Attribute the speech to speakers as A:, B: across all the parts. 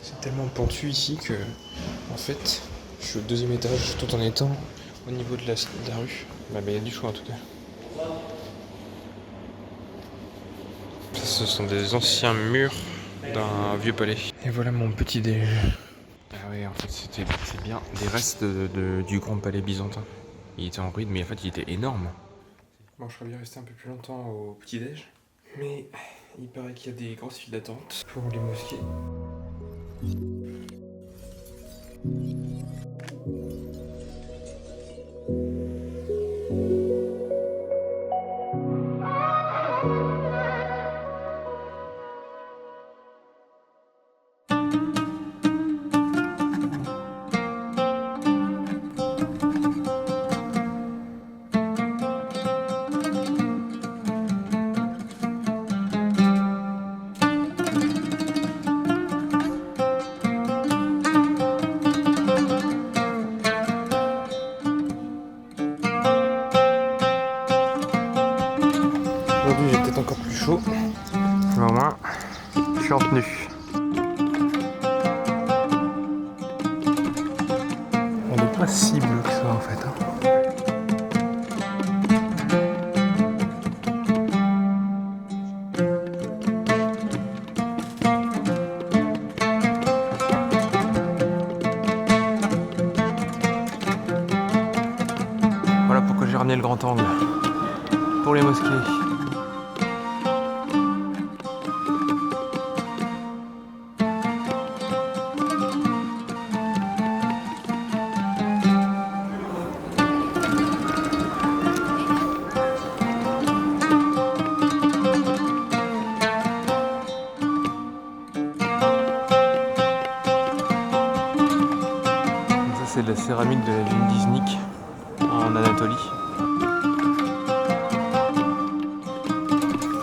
A: C'est tellement pentu ici que, en fait, je suis au deuxième étage tout en étant au niveau de la rue. Bah, il y a du choix en tout cas. Ça, ce sont des anciens murs d'un vieux palais. Et voilà mon petit déj. Ah ouais, en fait, c'est bien des restes du grand palais byzantin. Il était en ruine, mais en fait, il était énorme. Bon, je serais bien resté un peu plus longtemps au petit déj. Mais il paraît qu'il y a des grosses files d'attente pour les mosquées. Aujourd'hui, j'ai peut-être encore plus chaud. Mais au moins, je suis en tenue. Elle est pas si bleue que ça en fait. Voilà pourquoi j'ai ramené le grand angle. Pour les mosquées. C'est de la céramique de la ville d'Iznik en Anatolie.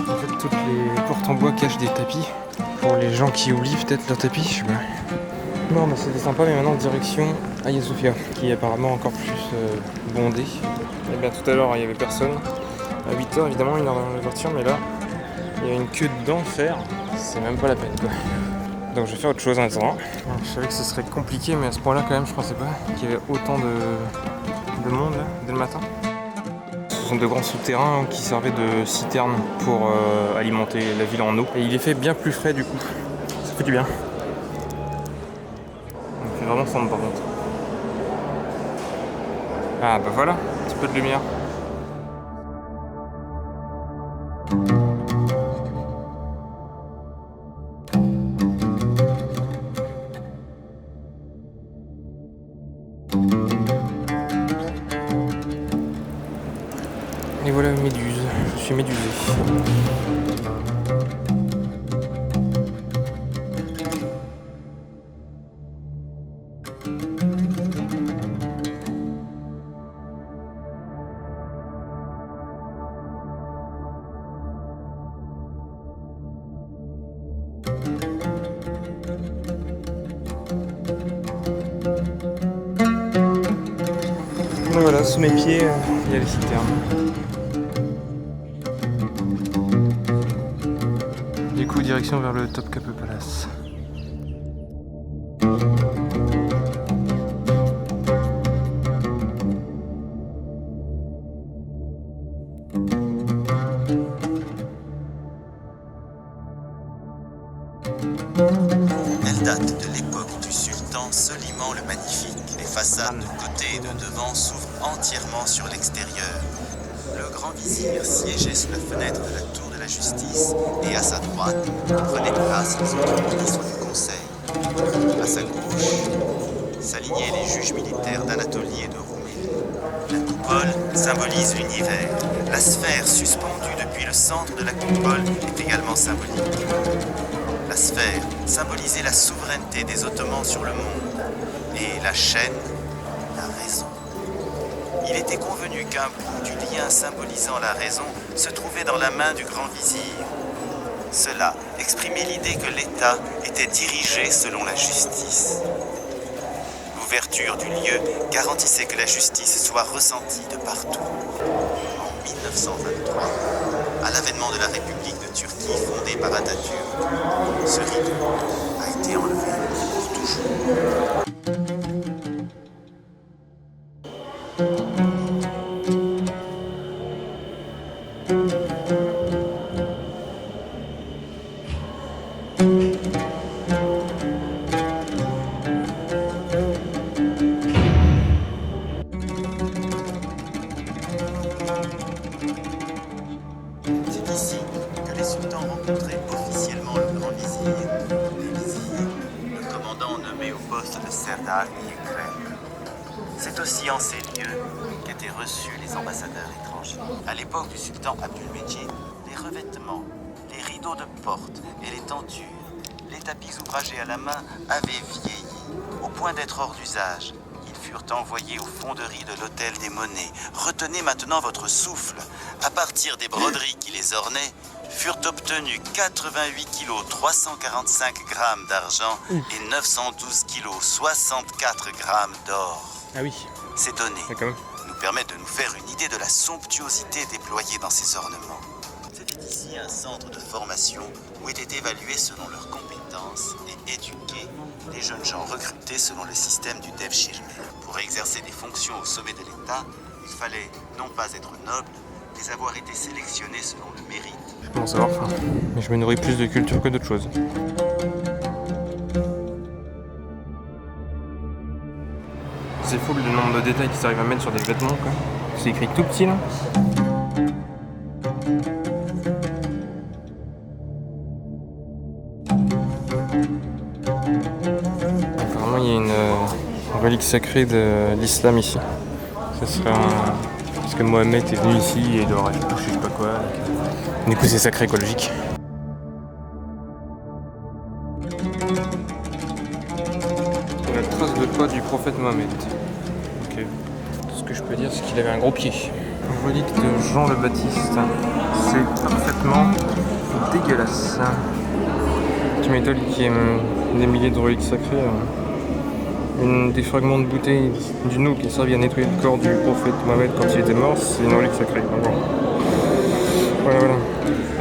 A: En fait, toutes les portes en bois cachent des tapis. Pour les gens qui oublient peut-être leur tapis, je sais pas. Bon, bah c'était sympa, mais maintenant direction Hagia Sophia, qui est apparemment encore plus bondée. Et bien tout à l'heure, il n'y avait personne. À 8h, évidemment, 1h dans l'ouverture, mais là, il y a une queue d'enfer. C'est même pas la peine, quoi. Donc je vais faire autre chose en attendant. Je savais que ce serait compliqué, mais à ce point-là, quand même, je pensais pas qu'il y avait autant de monde là, dès le matin. Ce sont de grands souterrains qui servaient de citernes pour alimenter la ville en eau. Et il est fait bien plus frais du coup. Ça fait du bien. Il fait vraiment sombre par contre. Ah bah voilà, un petit peu de lumière. Et voilà Méduse, je suis médusé. Donc voilà, sous mes pieds, il y a les citernes. Du coup, direction vers le Topkapi Palace.
B: Elle date de l'époque du sultan Soliman le Magnifique. Les façades de côté et de devant s'ouvrent entièrement sur l'extérieur. Le grand vizir siégeait sous la fenêtre de la tour de la justice et à sa droite prenaient place les autres ministres du conseil. À sa gauche s'alignaient les juges militaires d'Anatolie et de Roumélie. La coupole symbolise l'univers. La sphère suspendue depuis le centre de la coupole est également symbolique. La sphère symbolisait la souveraineté des Ottomans sur le monde et la chaîne, la raison. Il était convenu qu'un bout du lien symbolisant la raison se trouvait dans la main du grand vizir. Cela exprimait l'idée que l'État était dirigé selon la justice. L'ouverture du lieu garantissait que la justice soit ressentie de partout. En 1923, à l'avènement de la République de Turquie fondée par Atatürk, ce rideau a été enlevé. commandant nommé au poste de Serdar Yekrem. C'est aussi en ces lieux qu'étaient reçus les ambassadeurs étrangers. À l'époque du sultan Abdülmecid, les revêtements, les rideaux de porte et les tentures, les tapis ouvragés à la main avaient vieilli, au point d'être hors d'usage. Ils furent envoyés aux fonderies de l'Hôtel des Monnaies. Retenez maintenant votre souffle. À partir des broderies qui les ornaient, furent obtenus 88 kg 345 grammes d'argent et 912 kg 64 grammes d'or.
A: Ah oui.
B: Ces données
A: Quand même.
B: nous permettent de nous faire une idée de la somptuosité déployée dans ces ornements. C'était ici un centre de formation où étaient évalués selon leurs compétences et éduqués les jeunes gens recrutés selon le système du Devshirme. Pour exercer des fonctions au sommet de l'État, il fallait non pas être noble, mais avoir été sélectionné selon le mérite.
A: Je commence à avoir faim. Mais je me nourris plus de culture que d'autres choses. C'est fou le nombre de détails qu'ils arrivent à mettre sur des vêtements, quoi. C'est écrit tout petit là. Apparemment il y a une relique sacrée de l'islam ici. Ce serait parce que Mohamed est venu ici et il doit avoir touché je sais pas quoi. Du coup c'est sacré quoi, logique. La trace de pas du prophète Mohamed. Ok. Tout ce que je peux dire c'est qu'il avait un gros pied. Relique de Jean le Baptiste. C'est parfaitement dégueulasse. Tu m'étonnes qu'il y ait des milliers de reliques sacrées. Des fragments de bouteille d'une eau qui servait à nettoyer le corps du prophète Mohamed quand il était mort, c'est une relique sacrée. Voilà.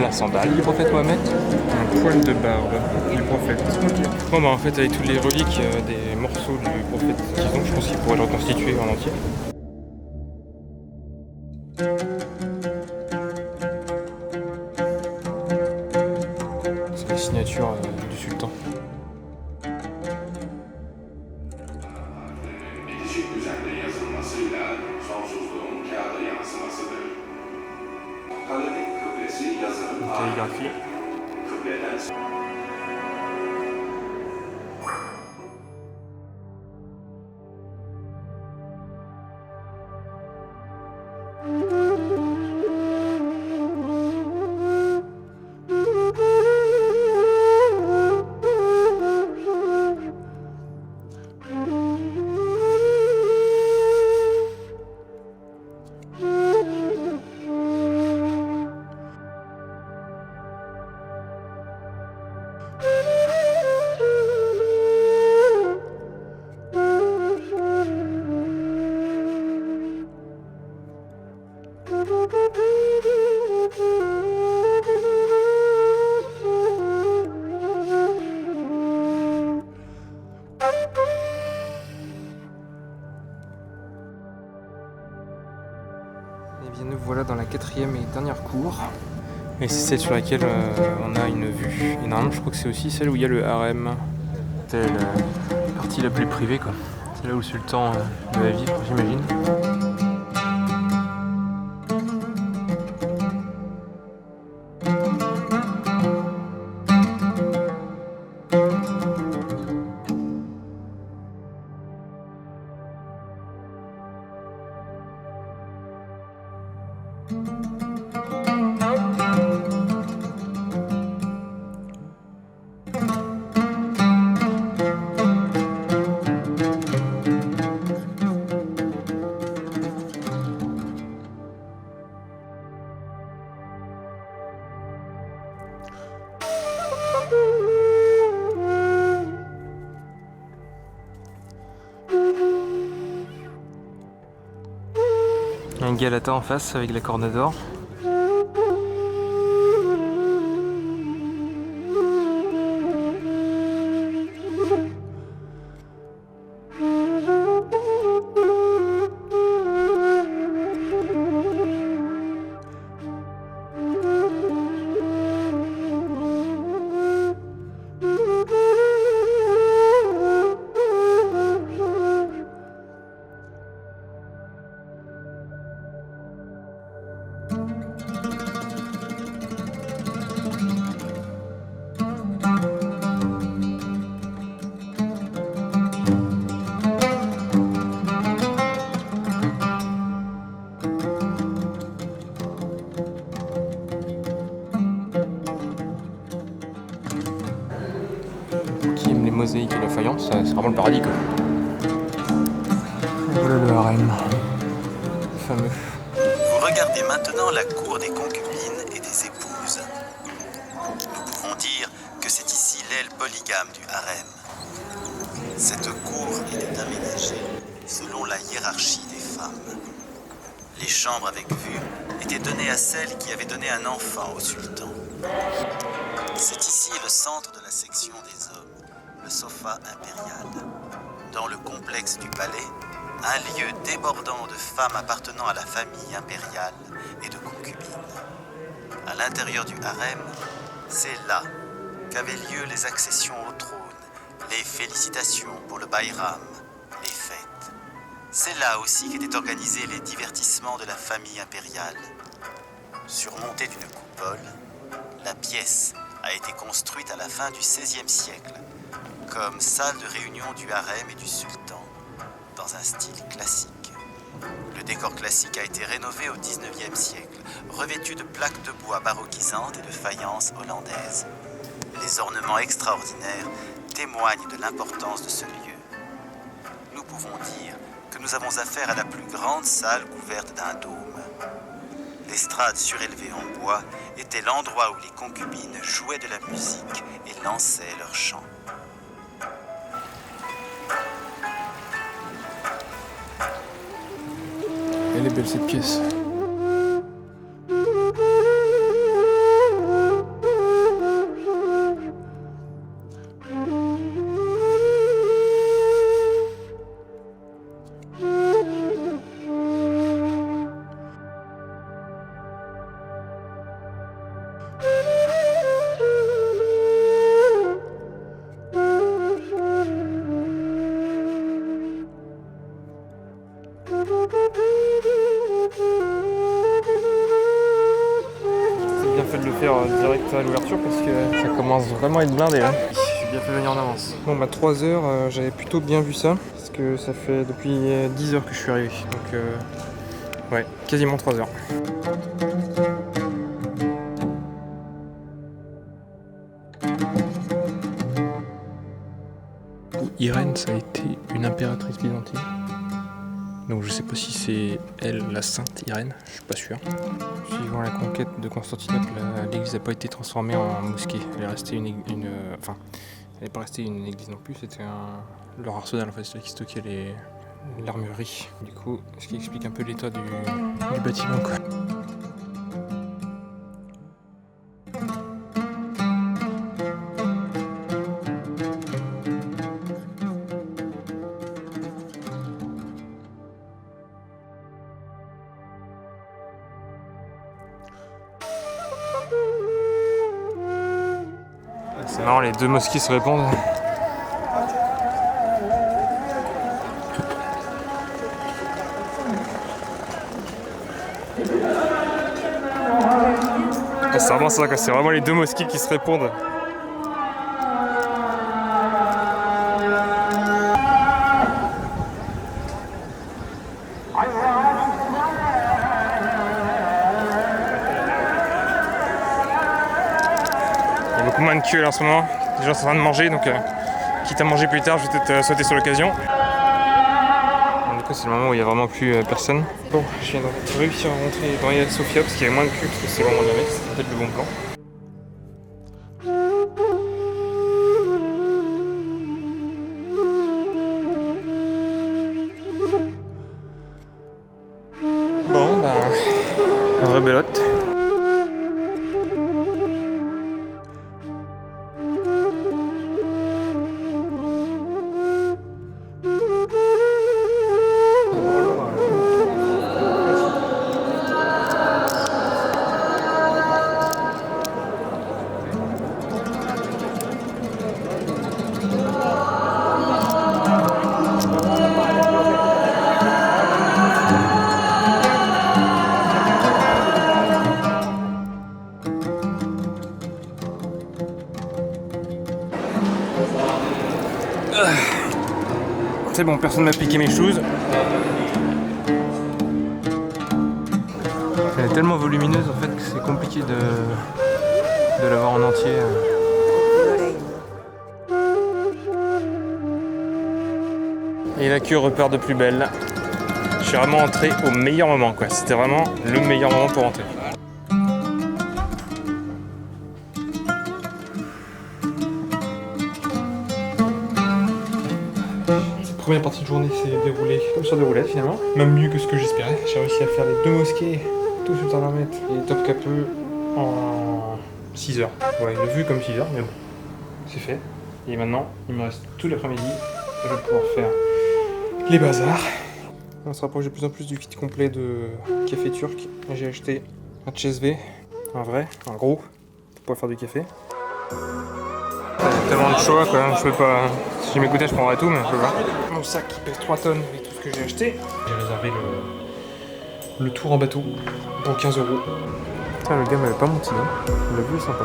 A: La sandale du prophète Mohamed, un poil de barbe du prophète. Okay. Bon bah en fait avec toutes les reliques des morceaux du prophète qu'ils ont, je pense qu'ils pourraient le reconstituer en entier. C'est la signature du sultan. Calligraphie. Et bien nous voilà dans la 4e et dernière cour. Et c'est celle sur laquelle on a une vue. Et normalement je crois que c'est aussi celle où il y a le harem. C'est la partie la plus privée quoi. C'est là où le sultan doit vivre j'imagine. Un Galata en face avec la corne d'or. et la faïence, c'est vraiment le paradis quoi. Voilà le harem. Fameux.
B: Vous regardez maintenant la cour des concubines et des épouses. Nous pouvons dire que c'est ici l'aile polygame du harem. Cette cour était aménagée selon la hiérarchie des femmes. Les chambres avec vue étaient données à celles qui avaient donné un enfant au sultan. C'est ici le centre de la section des hommes, le sofa impérial. Dans le complexe du palais, un lieu débordant de femmes appartenant à la famille impériale et de concubines. À l'intérieur du harem, c'est là qu'avaient lieu les accessions au trône, les félicitations pour le Bayram, les fêtes. C'est là aussi qu'étaient organisés les divertissements de la famille impériale. Surmontée d'une coupole, la pièce a été construite à la fin du XVIe siècle comme salle de réunion du harem et du sultan, dans un style classique. Le décor classique a été rénové au XIXe siècle, revêtu de plaques de bois baroquisantes et de faïences hollandaises. Les ornements extraordinaires témoignent de l'importance de ce lieu. Nous pouvons dire que nous avons affaire à la plus grande salle couverte d'un dôme. L'estrade surélevée en bois était l'endroit où les concubines jouaient de la musique et lançaient leurs chants.
A: Elle est belle cette pièce. Bien fait de le faire direct à l'ouverture parce que ça commence vraiment à être blindé là. J'ai bien fait venir en avance. Bon bah 3 heures, j'avais plutôt bien vu ça parce que ça fait depuis 10 heures que je suis arrivé. Donc ouais, quasiment 3 heures. Irène, ça a été une impératrice byzantine. Donc je sais pas si c'est elle, la sainte Irène, je suis pas sûr. Suivant la conquête de Constantinople, l'église n'a pas été transformée en mosquée. Elle est restée enfin, elle n'est pas restée une église non plus, c'était leur arsenal en fait, qui stockait l'armurerie. Du coup, ce qui explique un peu l'état du bâtiment quoi. C'est marrant, les deux mosquées se répondent. C'est vraiment ça, quoi. C'est vraiment les deux mosquées qui se répondent. Il y a beaucoup moins de queue là en ce moment. Les gens sont en train de manger, donc quitte à manger plus tard, je vais peut-être sauter sur l'occasion. Du coup, c'est le moment où il n'y a vraiment plus personne. Bon, je viens de réussir à rentrer dans Hagia Sophia parce qu'il y avait moins de queue, parce que c'est vraiment de la messe, c'est peut-être le bon plan. Bon, bah, rebelote. C'est bon, personne m'a piqué mes choses. Elle est tellement volumineuse en fait que c'est compliqué de l'avoir en entier. Et la queue repart de plus belle. Je suis vraiment entré au meilleur moment, quoi. C'était vraiment le meilleur moment pour rentrer. Cette première partie de journée s'est déroulée comme sur des roulettes finalement. Même mieux que ce que j'espérais. J'ai réussi à faire les 2 mosquées, tout sur Tarnamet et Top Capeux en 6 heures. Ouais, il a vu comme 6 heures, mais bon, c'est fait. Et maintenant, il me reste tout l'après-midi. Je vais pouvoir faire les bazars. On se rapproche de plus en plus du kit complet de café turc. J'ai acheté un CSV, un vrai, un gros, pour pouvoir faire du café. Tellement de choix quoi, je peux pas... Si je m'écoutais je prendrais tout mais je peux pas. Mon sac qui pèse 3 tonnes avec tout ce que j'ai acheté. J'ai réservé le tour en bateau pour 15 €. Putain le gars m'avait pas menti hein, le vue est sympa.